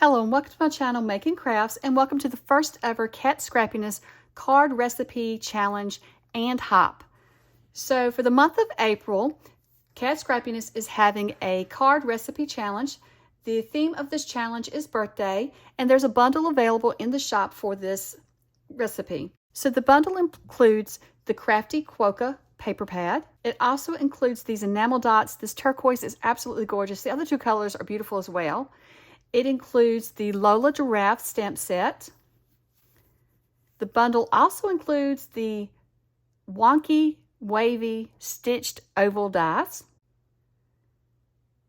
Hello and welcome to my channel Making Crafts, and welcome to the first ever Cat Scrappiness card recipe challenge and hop. So for the month of April, Cat Scrappiness is having a card recipe challenge. The theme of this challenge is birthday, and there's a bundle available in the shop for this recipe. So the bundle includes the Crafty Quokka paper pad. It also includes these enamel dots. This turquoise is absolutely gorgeous. The other two colors are beautiful as well. It includes the Lola Giraffe stamp set. The bundle also includes the wonky, wavy, stitched oval dies.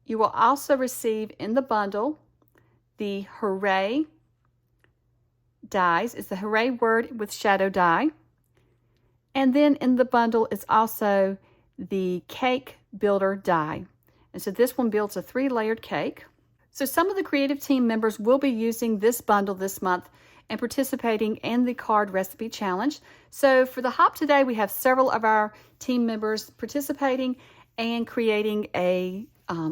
You will also receive in the bundle the Hooray dies. It's the Hooray word with shadow die. And then in the bundle is also the Cake Builder die. And so this one builds a 3-layered cake. So some of the creative team members will be using this bundle this month and participating in the card recipe challenge. So for the hop today, we have several of our team members participating and creating a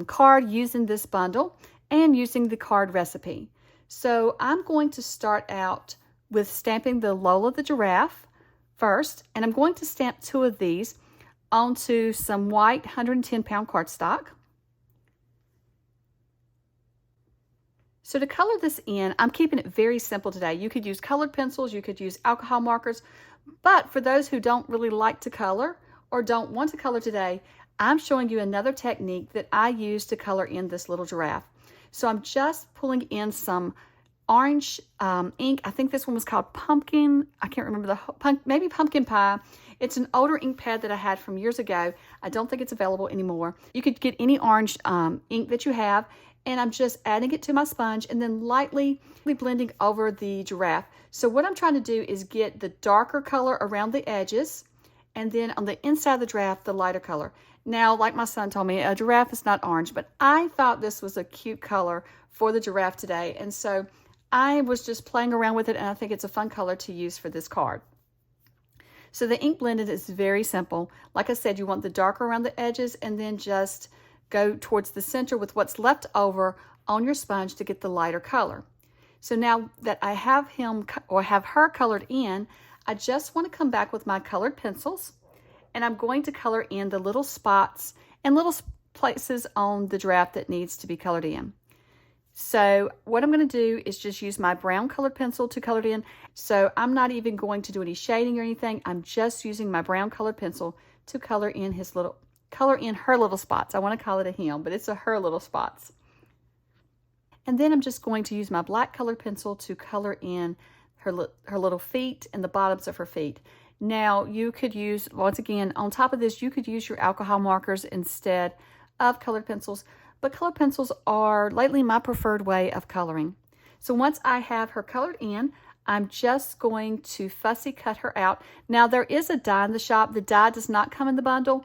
card using this bundle and using the card recipe. So I'm going to start out with stamping the Lola the Giraffe first, and I'm going to stamp 2 of these onto some white 110-pound cardstock. So to color this in, I'm keeping it very simple today. You could use colored pencils, you could use alcohol markers, but for those who don't really like to color or don't want to color today, I'm showing you another technique that I use to color in this little giraffe. So I'm just pulling in some orange ink. I think this one was called Pumpkin. I can't remember maybe Pumpkin Pie. It's an older ink pad that I had from years ago. I don't think it's available anymore. You could get any orange ink that you have, and I'm just adding it to my sponge and then lightly blending over the giraffe. So what I'm trying to do is get the darker color around the edges, and then on the inside of the giraffe, the lighter color. Now, like my son told me, a giraffe is not orange, but I thought this was a cute color for the giraffe today. And so I was just playing around with it, and I think it's a fun color to use for this card. So the ink blended is very simple. Like I said, you want the darker around the edges, and then just go towards the center with what's left over on your sponge to get the lighter color. So now that I have him or have her colored in, I just want to come back with my colored pencils, and I'm going to color in the little spots and little places on the giraffe that needs to be colored in. So what I'm going to do is just use my brown colored pencil to color it in. So I'm not even going to do any shading or anything. I'm just using my brown colored pencil to color in her little spots. I want to call it a him, but it's her little spots. And then I'm just going to use my black colored pencil to color in her little feet and the bottoms of her feet. Now you could use, once again, on top of this, you could use your alcohol markers instead of colored pencils, but colored pencils are lately my preferred way of coloring. So once I have her colored in, I'm just going to fussy cut her out. Now there is a die in the shop. The die does not come in the bundle,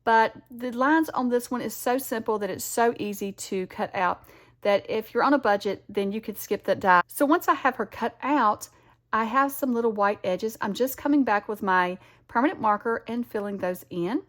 but the lines on this one is so simple that it's so easy to cut out that if you're on a budget, then you could skip that die. So once I have her cut out, I have some little white edges. I'm just coming back with my permanent marker and filling those in.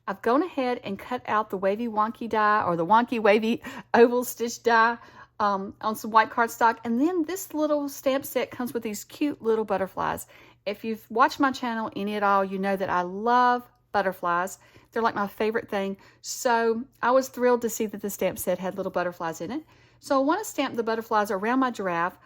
I've gone ahead and cut out the wavy wonky die, or the wonky wavy oval stitch die on some white cardstock. And then this little stamp set comes with these cute little butterflies. If you've watched my channel any at all, you know that I love butterflies. They're like my favorite thing. So I was thrilled to see that the stamp set had little butterflies in it. So I want to stamp the butterflies around my giraffe,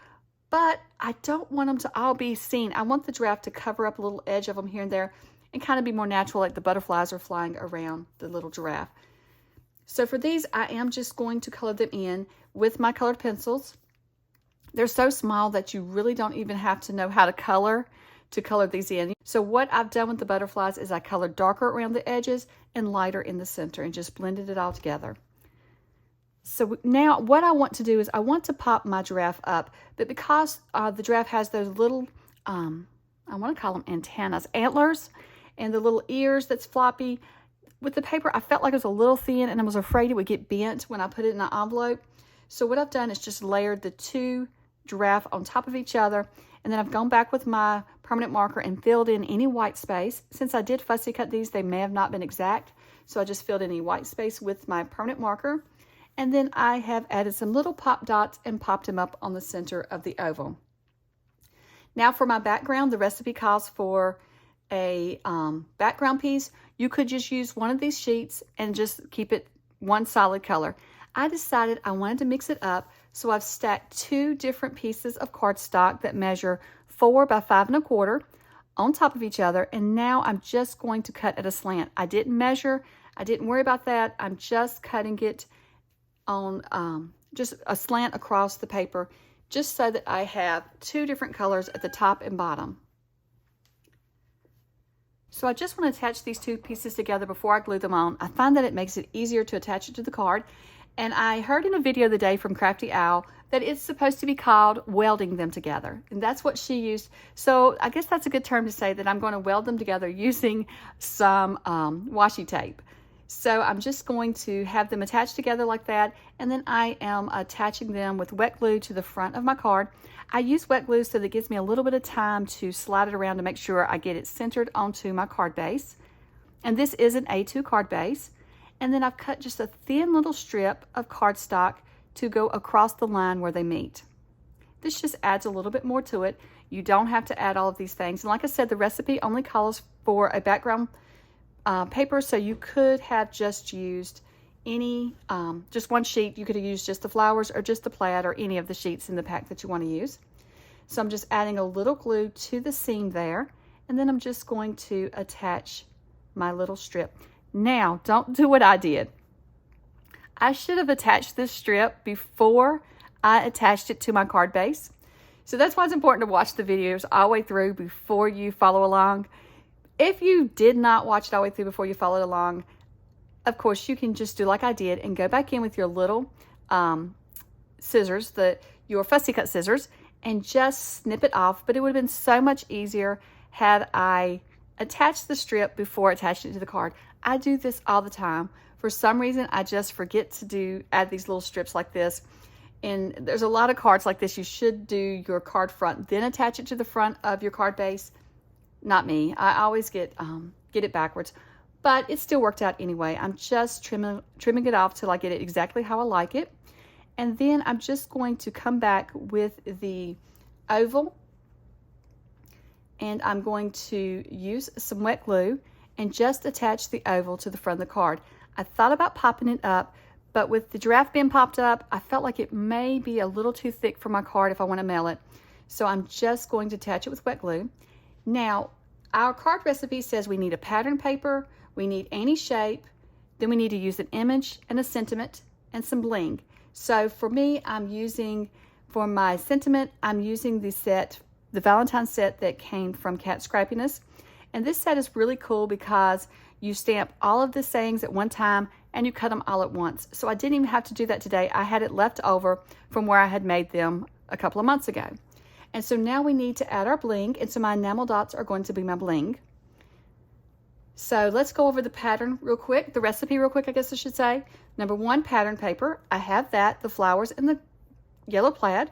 but I don't want them to all be seen. I want the giraffe to cover up a little edge of them here and there and kind of be more natural, like the butterflies are flying around the little giraffe. So for these, I am just going to color them in with my colored pencils. They're so small that you really don't even have to know how to color these in. So what I've done with the butterflies is I colored darker around the edges and lighter in the center and just blended it all together. So now what I want to do is I want to pop my giraffe up, but because the giraffe has those little, I want to call them antlers, and the little ears that's floppy, with the paper I felt like it was a little thin, and I was afraid it would get bent when I put it in an envelope. So what I've done is just layered the 2 giraffe on top of each other, and then I've gone back with my permanent marker and filled in any white space. Since I did fussy cut these, they may have not been exact, so I just filled in any white space with my permanent marker. And then I have added some little pop dots and popped them up on the center of the oval. Now for my background, the recipe calls for a background piece. You could just use one of these sheets and just keep it one solid color. I decided I wanted to mix it up, so I've stacked 2 different pieces of cardstock that measure 4 by 5 1/4 on top of each other, and now I'm just going to cut at a slant. I didn't measure, I didn't worry about that. I'm just cutting it on just a slant across the paper, just so that I have 2 different colors at the top and bottom. So I just want to attach these 2 pieces together before I glue them on. I find that it makes it easier to attach it to the card. And I heard in a video the day from Crafty Owl that it's supposed to be called welding them together. And that's what she used. So I guess that's a good term to say that I'm going to weld them together using some washi tape. So I'm just going to have them attached together like that. And then I am attaching them with wet glue to the front of my card. I use wet glue so that it gives me a little bit of time to slide it around to make sure I get it centered onto my card base. And this is an A2 card base. And then I've cut just a thin little strip of cardstock to go across the line where they meet. This just adds a little bit more to it. You don't have to add all of these things. And like I said, the recipe only calls for a background paper, so you could have just used any, just one sheet. You could have used just the flowers or just the plaid or any of the sheets in the pack that you want to use. So I'm just adding a little glue to the seam there, and then I'm just going to attach my little strip. Now, don't do what I did. I should have attached this strip before I attached it to my card base. So that's why it's important to watch the videos all the way through before you follow along. If you did not watch it all the way through before you followed along, of course, you can just do like I did and go back in with your little scissors, your fussy cut scissors, and just snip it off. But it would have been so much easier had I attached the strip before attaching it to the card. I do this all the time. For some reason, I just forget to add these little strips like this. And there's a lot of cards like this. You should do your card front, then attach it to the front of your card base. Not me. I always get it backwards. But it still worked out anyway. I'm just trimming it off till I get it exactly how I like it. And then I'm just going to come back with the oval. And I'm going to use some wet glue and just attach the oval to the front of the card. I thought about popping it up, but with the giraffe being popped up, I felt like it may be a little too thick for my card if I want to mail it. So I'm just going to attach it with wet glue. Now, our card recipe says we need a pattern paper, we need any shape, then we need to use an image and a sentiment and some bling. So for me, for my sentiment, I'm using the Valentine set that came from Cat Scrappiness. And this set is really cool because you stamp all of the sayings at one time and you cut them all at once. So I didn't even have to do that today. I had it left over from where I had made them a couple of months ago. And so now we need to add our bling, and so my enamel dots are going to be my bling. So let's go over the pattern real quick, the recipe real quick, I guess I should say. Number 1, pattern paper. I have that, the flowers and the yellow plaid.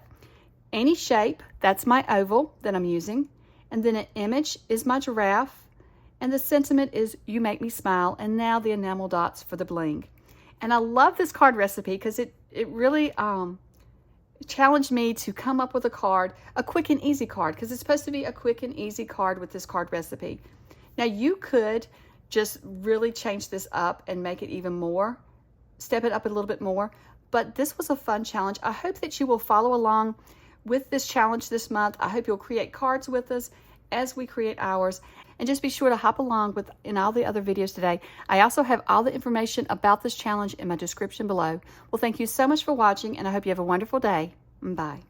Any shape, that's my oval that I'm using. And then an image is my giraffe. And the sentiment is you make me smile. And now the enamel dots for the bling. And I love this card recipe because it really challenged me to come up with a card, a quick and easy card, because it's supposed to be a quick and easy card with this card recipe. Now you could just really change this up and make it even more, step it up a little bit more, but this was a fun challenge. I hope that you will follow along with this challenge this month. I hope you'll create cards with us as we create ours, and just be sure to hop along in all the other videos today. I also have all the information about this challenge in my description below. Well, thank you so much for watching, and I hope you have a wonderful day. Bye.